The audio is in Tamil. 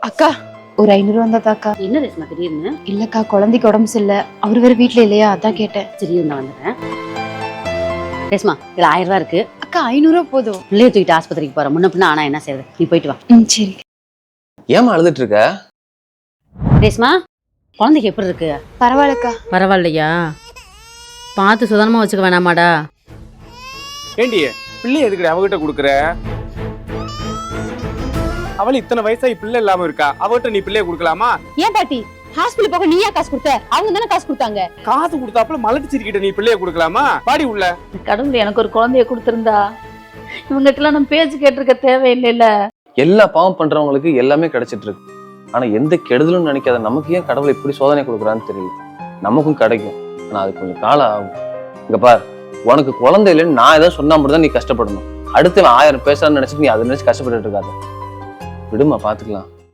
அக்கா ஒரு 500 வந்தாக்கா. என்ன ரேஸ்மா திடீர்னு? இல்லக்கா குழந்தைக்கு உடம்பு சரியில்லை, அவர் வேற வீட்டுல இல்லையா, அதான் கேட்டேன். சரி நான் வந்துடுறேன். ரேஸ்மா இதுல 1000 ரூபா இருக்கு. அக்கா 500 போதும். பிள்ளைய தூக்கிட்டு ஆஸ்பத்திரிக்கு போறேன். முன்ன பின்ன ஆனா என்ன செய்யுது, நீ போயிட்டு வா. சரி. ஏமா அழுதுட்டு இருக்க? ரேஸ்மா குழந்தைக்கு எப்படி இருக்கு? பரவாயில்லக்கா. பரவாயில்லையா? பார்த்து சுதனமா வச்சுக்க வேணாமாடா? ஏண்டி பிள்ளை எதுக்குடி அவகிட்ட குடுக்குற? அவள் இத்தனை வயசா பிள்ளை இல்லாம இருக்கா, அவகிட்ட நீ பிள்ளைய குடுக்கலாமா? ஏன் பாட்டி ஹாஸ்பிடல் போக நீயா காசு கொடுத்த? அவங்க தானே காசு கொடுத்தாங்க. காசு கொடுத்தாப்புல மலட்டுச்சிரிக்கிட்ட நீ பிள்ளைய குடுக்கலாமா? பாடி உள்ள. கடவுள் எனக்கு ஒரு குழந்தைய கொடுத்திருந்தா இவங்ககிட்டலாம் நம்ம பேச்சு கேட்டிருக்க தேவையில்லைல்ல. எல்லா பாவம் பண்றவங்களுக்கு எல்லாமே கிடைச்சிட்டு இருக்கு. ஆனா எந்த கெடுதலும் நினைக்காத நமக்கு ஏன் கடவுள் இப்படி சோதனை கொடுக்குறான்னு தெரியல. நமக்கும் கிடைக்கும், ஆனா அது கொஞ்சம் காலம் ஆகும். இங்க பார், உனக்கு குழந்தை இல்லைன்னு நான் ஏதாவது சொன்னா மட்டும் தான் நீ கஷ்டப்படணும். அடுத்து 1000 பேசுறான்னு நினைச்சிட்டு நீ அதை நினைச்சு கஷ்டப்பட்டு இருக்காத. விடுமா, பாத்துக்கலாம்.